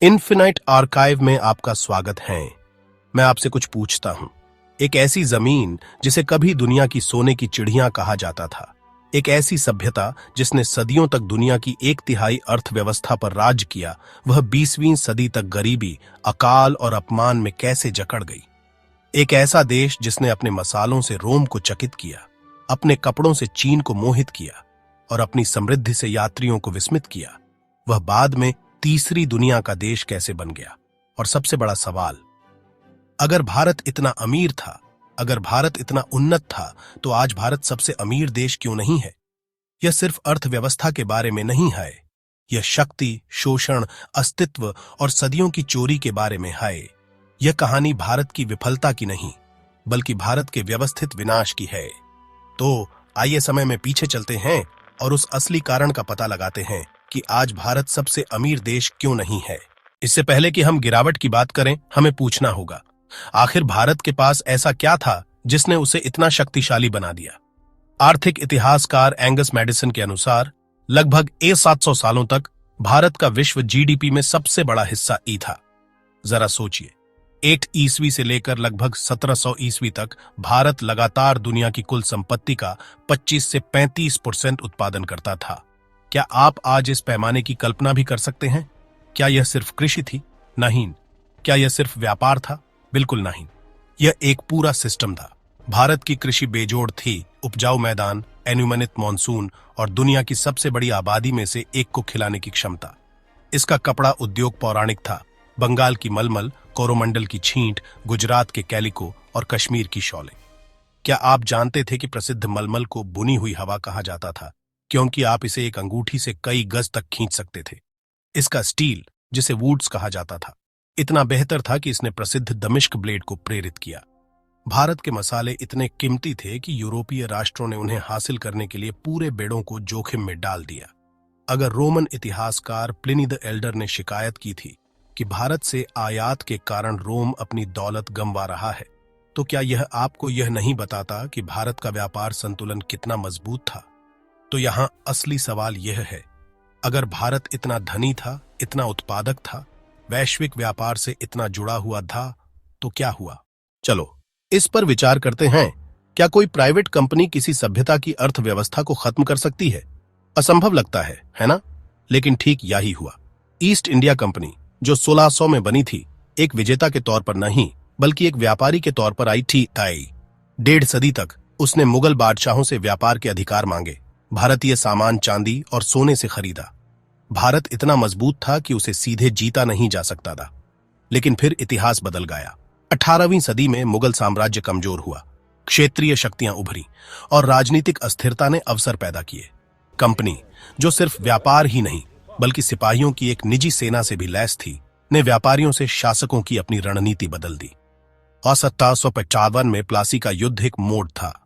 Infinite archive में आपका स्वागत है। मैं आपसे कुछ पूछता हूं। एक ऐसी जमीन जिसे कभी दुनिया की सोने की चिड़िया कहा जाता था, एक ऐसी सभ्यता जिसने सदियों तक दुनिया की 1/3 अर्थव्यवस्था पर राज किया, वह 20वीं सदी तक गरीबी, अकाल और अपमान में कैसे जकड़ गई। एक ऐसा देश जिसने अपने मसालों से रोम को चकित किया, अपने कपड़ों से चीन को मोहित किया और अपनी समृद्धि से यात्रियों को विस्मित किया। वह बाद में तीसरी दुनिया का देश कैसे बन गया। और सबसे बड़ा सवाल, अगर भारत इतना अमीर था, अगर भारत इतना उन्नत था, तो आज भारत सबसे अमीर देश क्यों नहीं है। यह सिर्फ अर्थव्यवस्था के बारे में नहीं है, यह शक्ति, शोषण, अस्तित्व और सदियों की चोरी के बारे में है। यह कहानी भारत की विफलता की नहीं, बल्कि भारत के व्यवस्थित विनाश की है। तो आइए समय में पीछे चलते हैं और उस असली कारण का पता लगाते हैं कि आज भारत सबसे अमीर देश क्यों नहीं है। इससे पहले कि हम गिरावट की बात करें, हमें पूछना होगा, आखिर भारत के पास ऐसा क्या था जिसने उसे इतना शक्तिशाली बना दिया। आर्थिक इतिहासकार एंगस मैडिसन के अनुसार लगभग 700 सालों तक भारत का विश्व जीडीपी में सबसे बड़ा हिस्सा था। जरा सोचिए, 8 ईस्वी से लेकर लगभग 1700 ईस्वी तक भारत लगातार दुनिया की कुल संपत्ति का 25 से 35% उत्पादन करता था। क्या आप आज इस पैमाने की कल्पना भी कर सकते हैं। क्या यह सिर्फ कृषि थी? नहीं। क्या यह सिर्फ व्यापार था? बिल्कुल नहीं। यह एक पूरा सिस्टम था। भारत की कृषि बेजोड़ थी, उपजाऊ मैदान, अनियमित मॉनसून और दुनिया की सबसे बड़ी आबादी में से एक को खिलाने की क्षमता। इसका कपड़ा उद्योग पौराणिक था। बंगाल की मलमल, कोरोमंडल की छींट, गुजरात के कैलिको और कश्मीर की शॉलें। क्या आप जानते थे कि प्रसिद्ध मलमल को बुनी हुई हवा कहा जाता था, क्योंकि आप इसे एक अंगूठी से कई गज तक खींच सकते थे। इसका स्टील, जिसे वुड्स कहा जाता था, इतना बेहतर था कि इसने प्रसिद्ध दमिश्क ब्लेड को प्रेरित किया। भारत के मसाले इतने कीमती थे कि यूरोपीय राष्ट्रों ने उन्हें हासिल करने के लिए पूरे बेड़ों को जोखिम में डाल दिया। अगर रोमन इतिहासकार प्लिनी द एल्डर ने शिकायत की थी कि भारत से आयात के कारण रोम अपनी दौलत गंवा रहा है, तो क्या यह आपको यह नहीं बताता कि भारत का व्यापार संतुलन कितना मजबूत था। तो यहां असली सवाल यह है, अगर भारत इतना धनी था, इतना उत्पादक था, वैश्विक व्यापार से इतना जुड़ा हुआ था, तो क्या हुआ। चलो इस पर विचार करते हैं। क्या कोई प्राइवेट कंपनी किसी सभ्यता की अर्थव्यवस्था को खत्म कर सकती है? असंभव लगता है ना? लेकिन ठीक यही हुआ। ईस्ट इंडिया कंपनी, जो 1600 में बनी थी, एक विजेता के तौर पर नहीं, बल्कि एक व्यापारी के तौर पर आई। 1.5 सदी तक उसने मुगल बादशाहों से व्यापार के अधिकार मांगे, भारतीय सामान चांदी और सोने से खरीदा। भारत इतना मजबूत था कि उसे सीधे जीता नहीं जा सकता था। लेकिन फिर इतिहास बदल गया। 18वीं सदी में मुगल साम्राज्य कमजोर हुआ, क्षेत्रीय शक्तियां उभरी और राजनीतिक अस्थिरता ने अवसर पैदा किए। कंपनी, जो सिर्फ व्यापार ही नहीं बल्कि सिपाहियों की एक निजी सेना से भी लैस थी, ने व्यापारियों से शासकों की अपनी रणनीति बदल दी। और 1755 में प्लासी का युद्ध एक मोड़ था।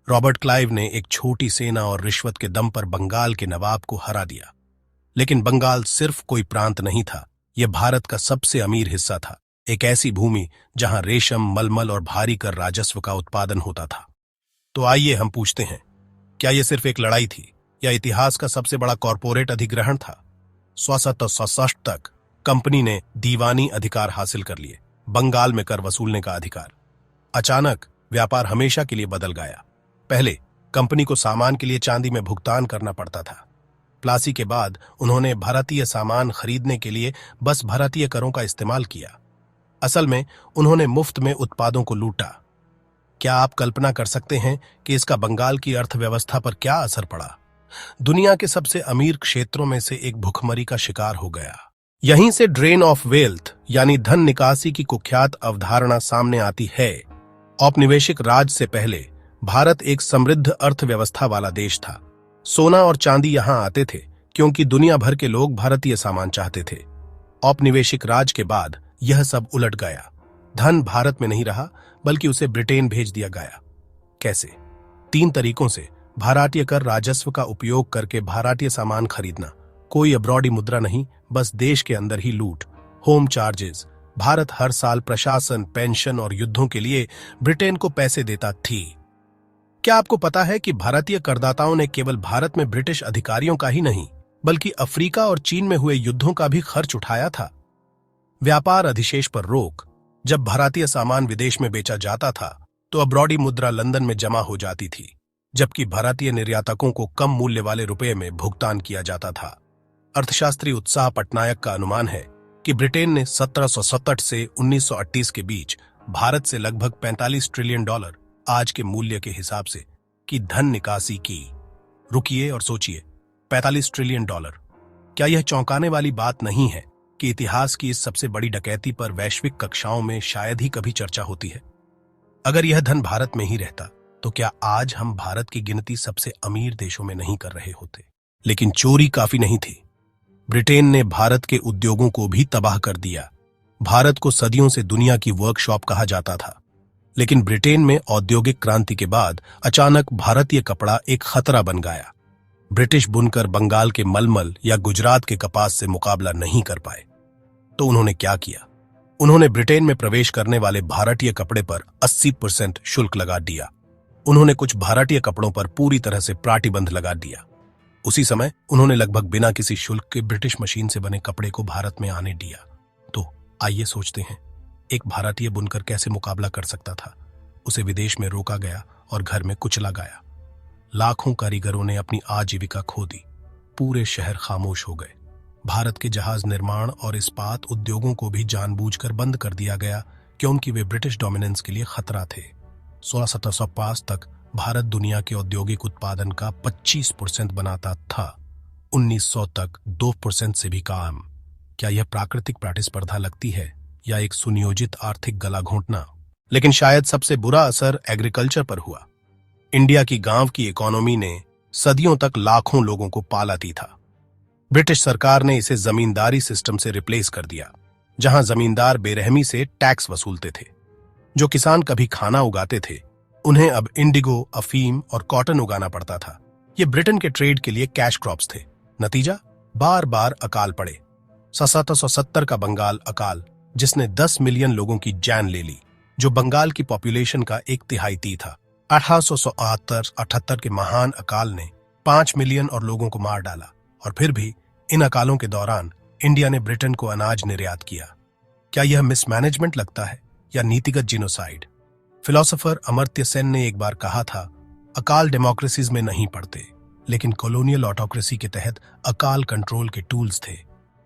रॉबर्ट क्लाइव ने एक छोटी सेना और रिश्वत के दम पर बंगाल के नवाब को हरा दिया। लेकिन बंगाल सिर्फ कोई प्रांत नहीं था, यह भारत का सबसे अमीर हिस्सा था, एक ऐसी भूमि जहां रेशम, मलमल और भारी कर राजस्व का उत्पादन होता था। तो आइए हम पूछते हैं, क्या यह सिर्फ एक लड़ाई थी या इतिहास का सबसे बड़ा कॉरपोरेट अधिग्रहण था। 1767 तक कंपनी ने दीवानी अधिकार हासिल कर लिए, बंगाल में कर वसूलने का अधिकार। अचानक व्यापार हमेशा के लिए बदल गया। पहले कंपनी को सामान के लिए चांदी में भुगतान करना पड़ता था। प्लासी के बाद उन्होंने भारतीय सामान खरीदने के लिए बस भारतीय करों का इस्तेमाल किया। असल में उन्होंने मुफ्त में उत्पादों को लूटा। क्या आप कल्पना कर सकते हैं कि इसका बंगाल की अर्थव्यवस्था पर क्या असर पड़ा। दुनिया के सबसे अमीर क्षेत्रों में से एक भुखमरी का शिकार हो गया। यहीं से ड्रेन ऑफ वेल्थ यानी धन निकासी की कुख्यात अवधारणा सामने आती है। औपनिवेशिक राज से पहले भारत एक समृद्ध अर्थव्यवस्था वाला देश था। सोना और चांदी यहां आते थे क्योंकि दुनिया भर के लोग भारतीय सामान चाहते थे। औपनिवेशिक राज के बाद यह सब उलट गया। धन भारत में नहीं रहा, बल्कि उसे ब्रिटेन भेज दिया गया। कैसे? 3 तरीकों से। भारतीय कर राजस्व का उपयोग करके भारतीय सामान खरीदना, कोई अब्रॉडी मुद्रा नहीं, बस देश के अंदर ही लूट। होम चार्जेस, भारत हर साल प्रशासन, पेंशन और युद्धों के लिए ब्रिटेन को पैसे देता थी। क्या आपको पता है कि भारतीय करदाताओं ने केवल भारत में ब्रिटिश अधिकारियों का ही नहीं, बल्कि अफ्रीका और चीन में हुए युद्धों का भी खर्च उठाया था। व्यापार अधिशेष पर रोक। जब भारतीय सामान विदेश में बेचा जाता था तो अब्रॉडी मुद्रा लंदन में जमा हो जाती थी, जबकि भारतीय निर्यातकों को कम मूल्य वाले रुपये में भुगतान किया जाता था। अर्थशास्त्री उत्साह पटनायक का अनुमान है कि ब्रिटेन ने 1767 से 1938 के बीच भारत से लगभग $45 ट्रिलियन आज के मूल्य के हिसाब से की धन निकासी की। रुकिए और सोचिए, $45 ट्रिलियन। क्या यह चौंकाने वाली बात नहीं है कि इतिहास की इस सबसे बड़ी डकैती पर वैश्विक कक्षाओं में शायद ही कभी चर्चा होती है? अगर यह धन भारत में ही रहता तो क्या आज हम भारत की गिनती सबसे अमीर देशों में नहीं कर रहे होते? लेकिन चोरी काफी नहीं थी। ब्रिटेन ने भारत के उद्योगों को भी तबाह कर दिया। भारत को सदियों से दुनिया की वर्कशॉप कहा जाता था, लेकिन ब्रिटेन में औद्योगिक क्रांति के बाद अचानक भारतीय कपड़ा एक खतरा बन गया। ब्रिटिश बुनकर बंगाल के मलमल या गुजरात के कपास से मुकाबला नहीं कर पाए, तो उन्होंने क्या किया? उन्होंने ब्रिटेन में प्रवेश करने वाले भारतीय कपड़े पर 80% शुल्क लगा दिया। उन्होंने कुछ भारतीय कपड़ों पर पूरी तरह से प्रतिबंध लगा दिया। उसी समय उन्होंने लगभग बिना किसी शुल्क के ब्रिटिश मशीन से बने कपड़े को भारत में आने दिया। तो आइए सोचते हैं, एक भारतीय बुनकर कैसे मुकाबला कर सकता था? उसे विदेश में रोका गया और घर में कुचला गया। लाखों कारीगरों ने अपनी आजीविका खो दी। पूरे शहर खामोश हो गए। भारत के जहाज निर्माण और इस्पात उद्योगों को भी जानबूझकर बंद कर दिया गया क्योंकि वे ब्रिटिश डोमिनेंस के लिए खतरा थे। 1705 तक भारत दुनिया के औद्योगिक उत्पादन का 25% बनाता था। 1900 तक 2% से भी कम। क्या यह प्राकृतिक प्रतिस्पर्धा लगती है या एक सुनियोजित आर्थिक गला घोंटना? लेकिन शायद सबसे बुरा असर एग्रीकल्चर पर हुआ। इंडिया की गांव की इकोनॉमी ने सदियों तक लाखों लोगों को पालती था। ब्रिटिश सरकार ने इसे जमींदारी सिस्टम से रिप्लेस कर दिया, जहां जमींदार बेरहमी से टैक्स वसूलते थे। जो किसान कभी खाना उगाते थे, उन्हें अब इंडिगो, अफीम और कॉटन उगाना पड़ता था। ये ब्रिटेन के ट्रेड के लिए कैश क्रॉप्स थे। नतीजा, बार बार अकाल पड़े। 1770 का बंगाल अकाल, जिसने 10 मिलियन लोगों की जान ले ली, जो बंगाल की पॉपुलेशन का 1/3 था। 1878 के महान अकाल ने 5 मिलियन और लोगों को मार डाला। और फिर भी इन अकालों के दौरान इंडिया ने ब्रिटेन को अनाज निर्यात किया। क्या यह मिसमैनेजमेंट लगता है या नीतिगत जिनोसाइड? फिलोसोफर अमर्त्य सेन ने एक बार कहा था, अकाल डेमोक्रेसीज में नहीं पड़ते, लेकिन कॉलोनियल ऑटोक्रेसी के तहत अकाल कंट्रोल के टूल्स थे।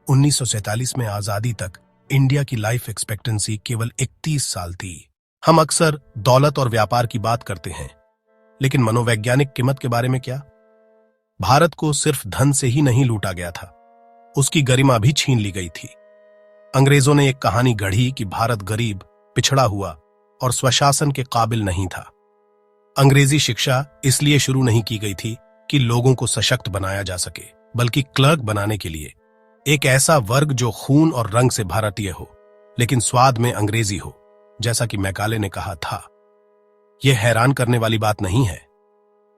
1947 में आजादी तक इंडिया की लाइफ एक्सपेक्टेंसी केवल 31 साल थी। हम अक्सर दौलत और व्यापार की बात करते हैं, लेकिन मनोवैज्ञानिक कीमत के बारे में क्या? भारत को सिर्फ धन से ही नहीं लूटा गया था, उसकी गरिमा भी छीन ली गई थी। अंग्रेजों ने एक कहानी गढ़ी कि भारत गरीब, पिछड़ा हुआ और स्वशासन के काबिल नहीं था। अंग्रेजी शिक्षा इसलिए शुरू नहीं की गई थी कि लोगों को सशक्त बनाया जा सके, बल्कि क्लर्क बनाने के लिए। एक ऐसा वर्ग जो खून और रंग से भारतीय हो, लेकिन स्वाद में अंग्रेजी हो, जैसा कि मैकाले ने कहा था। यह हैरान करने वाली बात नहीं है।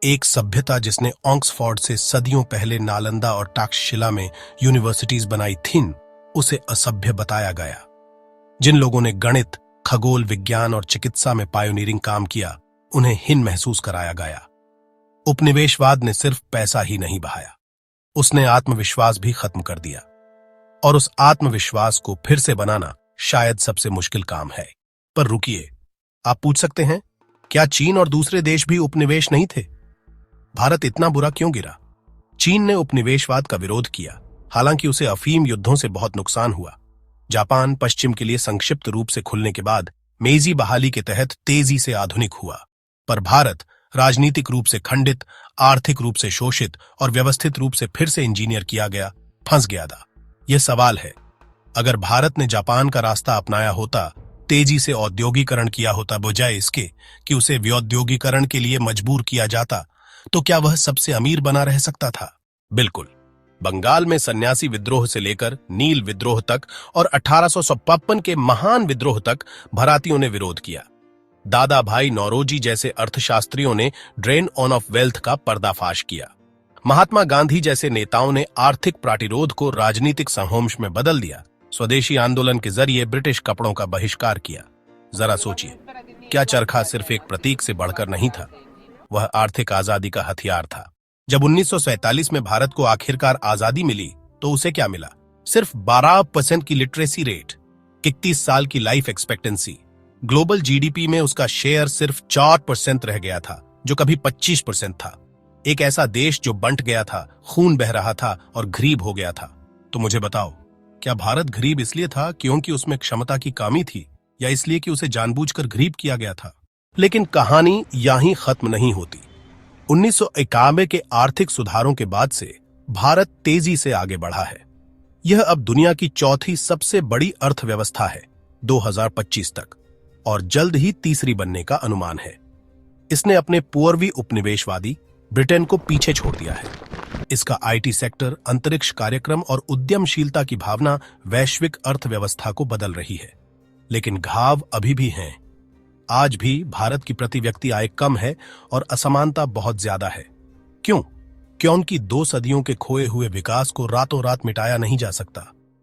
एक सभ्यता जिसने ऑक्सफोर्ड से सदियों पहले नालंदा और टाक्षशिला में यूनिवर्सिटीज बनाई थीं, उसे असभ्य बताया गया। जिन लोगों ने गणित, खगोल विज्ञान और चिकित्सा में पायोनियरिंग काम किया, उन्हें हीन महसूस कराया गया। उपनिवेशवाद ने सिर्फ पैसा ही नहीं बहाया, उसने आत्मविश्वास भी खत्म कर दिया। और उस आत्मविश्वास को फिर से बनाना शायद सबसे मुश्किल काम है। पर रुकिए, आप पूछ सकते हैं, क्या चीन और दूसरे देश भी उपनिवेश नहीं थे? भारत इतना बुरा क्यों गिरा? चीन ने उपनिवेशवाद का विरोध किया, हालांकि उसे अफीम युद्धों से बहुत नुकसान हुआ। जापान पश्चिम के लिए संक्षिप्त रूप से खुलने के बाद मेजी बहाली के तहत तेजी से आधुनिक हुआ। पर भारत राजनीतिक रूप से खंडित, आर्थिक रूप से शोषित और व्यवस्थित रूप से फिर से इंजीनियर किया गया, फंस गया था। यह सवाल है, अगर भारत ने जापान का रास्ता अपनाया होता, तेजी से औद्योगिकरण किया होता बजाय इसके कि उसे व्योद्योगीकरण के लिए मजबूर किया जाता, तो क्या वह सबसे अमीर बना रह सकता था? बिल्कुल। बंगाल में सन्यासी विद्रोह से लेकर नील विद्रोह तक और 1856 के महान विद्रोह तक भारतीयों ने विरोध किया। दादा भाई नौरोजी जैसे अर्थशास्त्रियों ने ड्रेन ऑन ऑफ वेल्थ का पर्दाफाश किया। महात्मा गांधी जैसे नेताओं ने आर्थिक प्रतिरोध को राजनीतिक संहोम्श में बदल दिया। स्वदेशी आंदोलन के जरिए ब्रिटिश कपड़ों का बहिष्कार किया। जरा सोचिए, क्या चरखा सिर्फ एक प्रतीक से बढ़कर नहीं था, वह आर्थिक आजादी का हथियार था। जब 1947 में भारत को आखिरकार आजादी मिली, तो उसे क्या मिला? सिर्फ 12% की लिटरेसी रेट। 31 साल की लाइफ एक्सपेक्टेंसी। ग्लोबल जीडीपी में उसका शेयर सिर्फ 4% रह गया था, जो कभी 25% था। एक ऐसा देश जो बंट गया था, खून बह रहा था और गरीब हो गया था। तो मुझे बताओ, क्या भारत गरीब इसलिए था क्योंकि उसमें क्षमता की कमी थी, या इसलिए कि उसे जानबूझकर गरीब किया गया था? लेकिन कहानी यहीं खत्म नहीं होती। 1991 के आर्थिक सुधारों के बाद से भारत तेजी से आगे बढ़ा है। यह अब दुनिया की चौथी सबसे बड़ी अर्थव्यवस्था है 2025 तक, और जल्द ही तीसरी बनने का अनुमान है। इसने अपने पूर्वी उपनिवेशवादी ब्रिटेन को पीछे छोड़ दिया है। इसका आईटी सेक्टर, अंतरिक्ष कार्यक्रम और उद्यमशीलता की भावना वैश्विक अर्थव्यवस्था को बदल रही है। लेकिन घाव अभी भी हैं। आज भी भारत की प्रति व्यक्ति आय कम है और असमानता बहुत ज्यादा है। क्यों? क्योंकि 2 सदियों के खोए हुए विकास को रातों रात मिटाया नहीं जा सकता।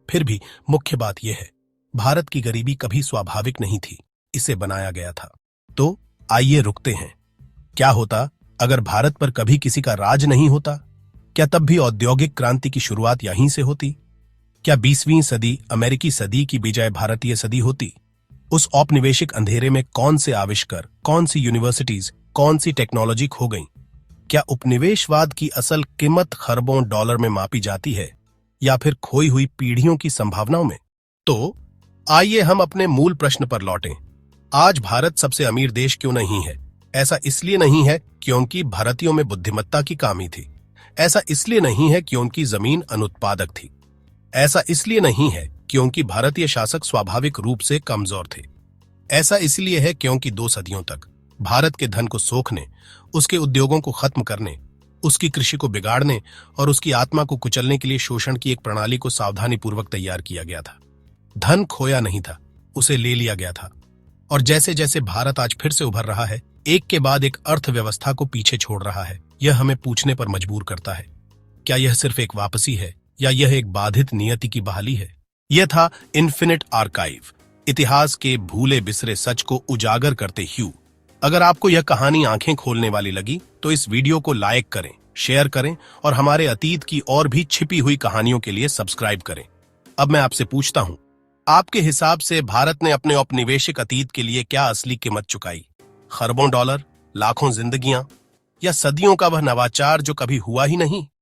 फिर भी मुख्य बात यह है, भारत की गरीबी कभी स्वाभाविक नहीं थी, इसे बनाया गया था। तो आइए रुकते हैं। क्या होता अगर भारत पर कभी किसी का राज नहीं होता? क्या तब भी औद्योगिक क्रांति की शुरुआत यहीं से होती? क्या 20वीं सदी अमेरिकी सदी की बजाय भारतीय सदी होती? उस औपनिवेशिक अंधेरे में कौन से आविष्कार, कौन सी यूनिवर्सिटीज, कौन सी टेक्नोलॉजी खो गई? क्या उपनिवेशवाद की असल कीमत खरबों डॉलर में मापी जाती है, या फिर खोई हुई पीढ़ियों की संभावनाओं में? तो आइए हम अपने मूल प्रश्न पर लौटें। आज भारत सबसे अमीर देश क्यों नहीं है? ऐसा इसलिए नहीं है क्योंकि भारतीयों में बुद्धिमत्ता की कमी थी। ऐसा इसलिए नहीं है क्योंकि जमीन अनुत्पादक थी। ऐसा इसलिए नहीं है क्योंकि भारतीय शासक स्वाभाविक रूप से कमजोर थे। ऐसा इसलिए है क्योंकि 2 सदियों तक भारत के धन को सोखने, उसके उद्योगों को खत्म करने, उसकी कृषि को बिगाड़ने और उसकी आत्मा को कुचलने के लिए शोषण की एक प्रणाली को सावधानीपूर्वक तैयार किया गया था। धन खोया नहीं था, उसे ले लिया गया था। और जैसे जैसे भारत आज फिर से उभर रहा है, एक के बाद एक अर्थव्यवस्था को पीछे छोड़ रहा है, यह हमें पूछने पर मजबूर करता है, क्या यह सिर्फ एक वापसी है, या यह एक बाधित नियति की बहाली है? यह था इन्फिनिट आर्काइव, इतिहास के भूले बिसरे सच को उजागर करते ह्यू। अगर आपको यह कहानी आंखें खोलने वाली लगी तो इस वीडियो को लाइक करें, शेयर करें और हमारे अतीत की और भी छिपी हुई कहानियों के लिए सब्सक्राइब करें। अब मैं आपसे पूछता हूं, आपके हिसाब से भारत ने अपने औपनिवेशिक अतीत के लिए क्या असली कीमत चुकाई? खरबों डॉलर, लाखों जिंदगियां, या सदियों का वह नवाचार जो कभी हुआ ही नहीं?